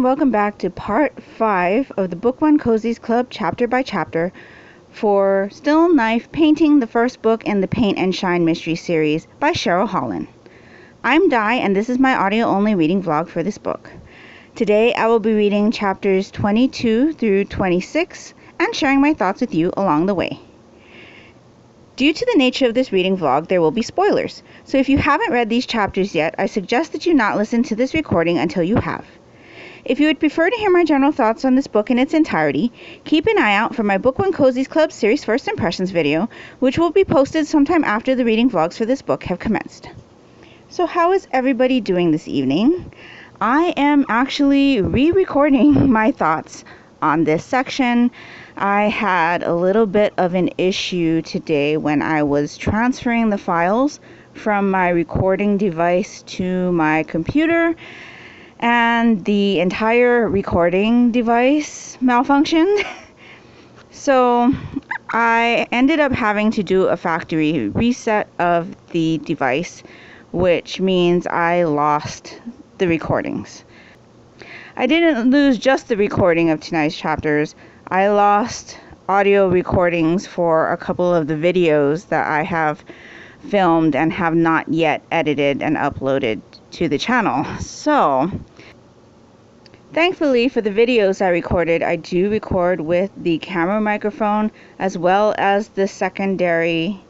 welcome back to part 5 of the Book One Cozies Club chapter by chapter for Still Knife Painting, the first book in the Paint and Shine Mystery series by Cheryl Hollon. I'm Di, and this is my audio-only reading vlog for this book. Today I will be reading chapters 22 through 26 and sharing my thoughts with you along the way. Due to the nature of this reading vlog, there will be spoilers, so if you haven't read these chapters yet, I suggest that you not listen to this recording until you have. If you would prefer to hear my general thoughts on this book in its entirety, keep an eye out for my Book One Cozies Club series First Impressions video, which will be posted sometime after the reading vlogs for this book have commenced. So how is everybody doing this evening? I am actually re-recording my thoughts on this section. I had a little bit of an issue today when I was transferring the files from my recording device to my computer, and the entire recording device malfunctioned. So I ended up having to do a factory reset of the device, which means I lost the recordings. I didn't lose just the recording of tonight's chapters. I lost audio recordings for a couple of the videos that I have filmed and have not yet edited and uploaded to the channel. So thankfully for the videos I recorded, I do record with the camera microphone as well as the secondary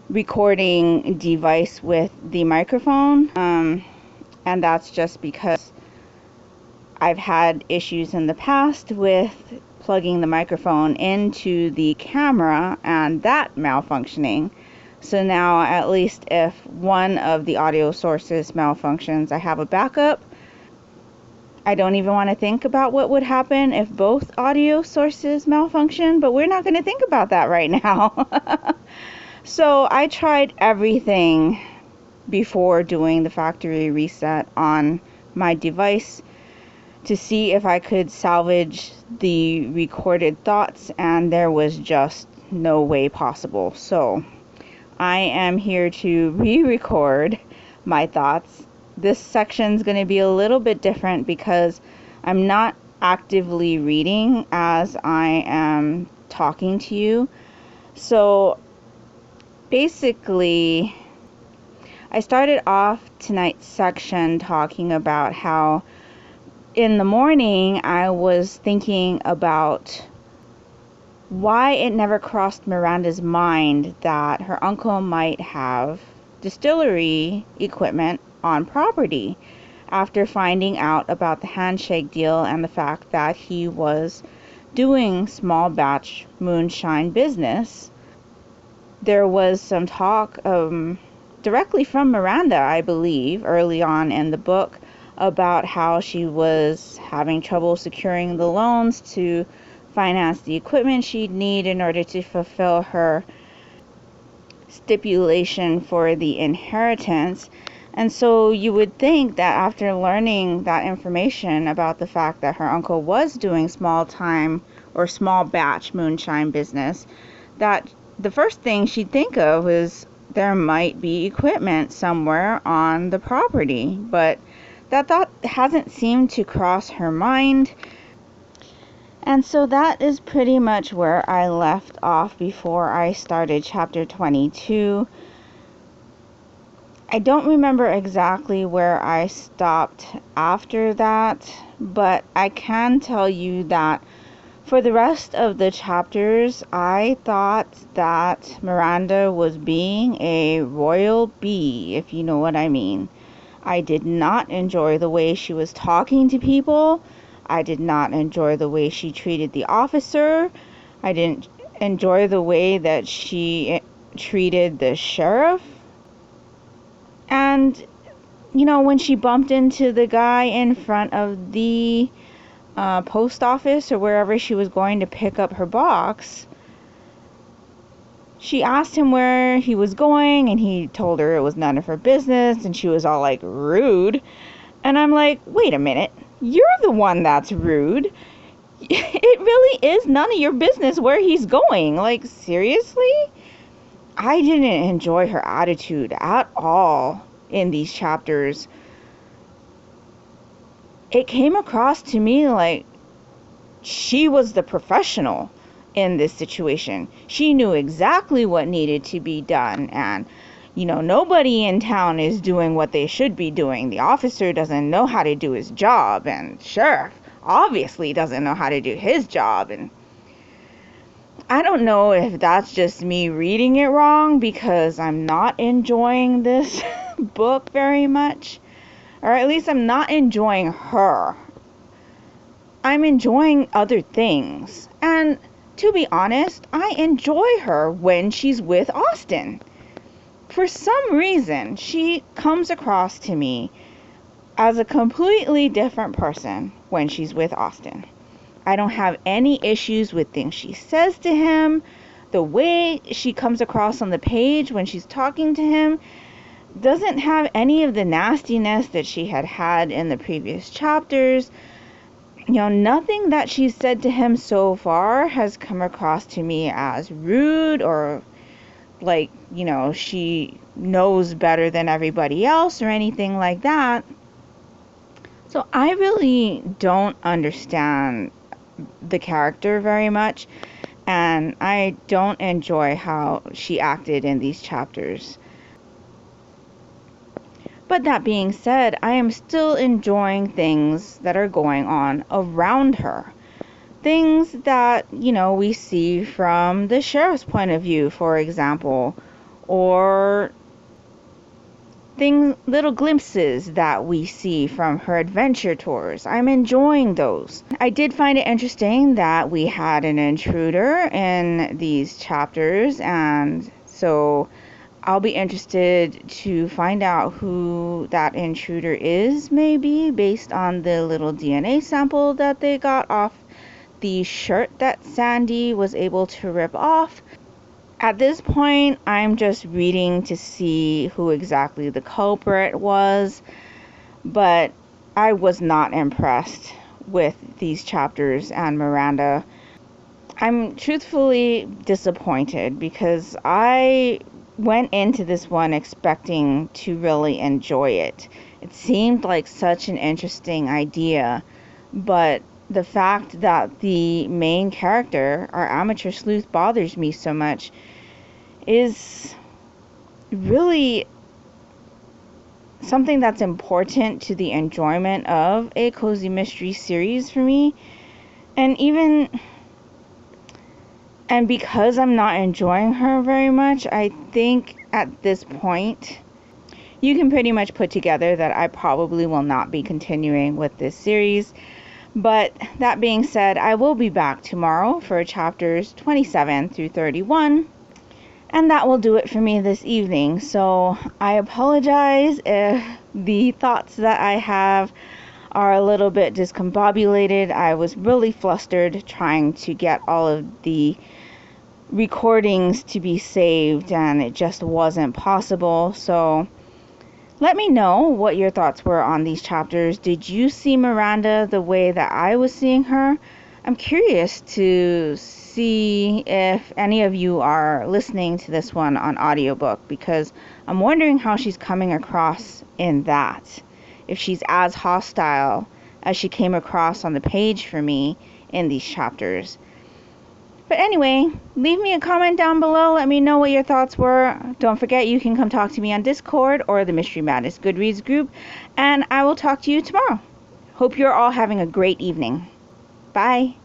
recording device with the microphone, and that's just because I've had issues in the past with plugging the microphone into the camera and that malfunctioning. So now, at least if one of the audio sources malfunctions, I have a backup. I don't even want to think about what would happen if both audio sources malfunction, but we're not going to think about that right now. So I tried everything before doing the factory reset on my device to see if I could salvage the recorded thoughts, and there was just no way possible. So I am here to re-record my thoughts. This section's going to be a little bit different because I'm not actively reading as I am talking to you. So basically, I started off tonight's section talking about how in the morning I was thinking about why it never crossed Miranda's mind that her uncle might have distillery equipment on property after finding out about the handshake deal and the fact that he was doing small batch moonshine business. There was some talk directly from Miranda, I believe, early on in the book about how she was having trouble securing the loans to finance the equipment she'd need in order to fulfill her stipulation for the inheritance. And so you would think that after learning that information about the fact that her uncle was doing small time or small batch moonshine business, that the first thing she'd think of was there might be equipment somewhere on the property. But that thought hasn't seemed to cross her mind. And so that is pretty much where I left off before I started chapter 22. I don't remember exactly where I stopped after that, but I can tell you that for the rest of the chapters, I thought that Miranda was being a royal bee, if you know what I mean. I did not enjoy the way she was talking to people. I did not enjoy the way she treated the officer. I didn't enjoy the way that she treated the sheriff. And, you know, when she bumped into the guy in front of the post office or wherever she was going to pick up her box, she asked him where he was going, and he told her it was none of her business, and she was all like, rude. And I'm like, wait a minute, you're the one that's rude. It really is none of your business where he's going. Like, seriously? I didn't enjoy her attitude at all in these chapters. it came across to me like she was the professional in this situation. She knew exactly what needed to be done, and nobody in town is doing what they should be doing. The officer doesn't know how to do his job, and sheriff obviously doesn't know how to do his job. And I don't know if that's just me reading it wrong, because I'm not enjoying this book very much, or at least I'm not enjoying her. I'm enjoying other things, and to be honest, I enjoy her when she's with Austin. For some reason, she comes across to me as a completely different person when she's with Austin. I don't have any issues with things she says to him. The way she comes across on the page when she's talking to him doesn't have any of the nastiness that she had in the previous chapters. Nothing that she's said to him so far has come across to me as rude or like, she knows better than everybody else or anything like that. So I really don't understand the character very much, and I don't enjoy how she acted in these chapters. But that being said, I am still enjoying things that are going on around her. Things that, we see from the sheriff's point of view, for example, or little glimpses that we see from her adventure tours. I'm enjoying those. I did find it interesting that we had an intruder in these chapters, and so I'll be interested to find out who that intruder is, maybe based on the little DNA sample that they got off the shirt that Sandy was able to rip off. At this point, I'm just reading to see who exactly the culprit was, but I was not impressed with these chapters and Miranda. I'm truthfully disappointed because I went into this one expecting to really enjoy it. It seemed like such an interesting idea, but the fact that the main character, our amateur sleuth, bothers me so much is really something that's important to the enjoyment of a cozy mystery series for me. And because I'm not enjoying her very much, I think at this point you can pretty much put together that I probably will not be continuing with this series. But that being said, I will be back tomorrow for chapters 27 through 31. And that will do it for me this evening. So I apologize if the thoughts that I have are a little bit discombobulated. I was really flustered trying to get all of the recordings to be saved, and it just wasn't possible. So let me know what your thoughts were on these chapters. Did you see Miranda the way that I was seeing her? I'm curious to see if any of you are listening to this one on audiobook, because I'm wondering how she's coming across in that. If she's as hostile as she came across on the page for me in these chapters. But anyway, leave me a comment down below. Let me know what your thoughts were. Don't forget, you can come talk to me on Discord or the Mystery Madness Goodreads group. And I will talk to you tomorrow. Hope you're all having a great evening. Bye.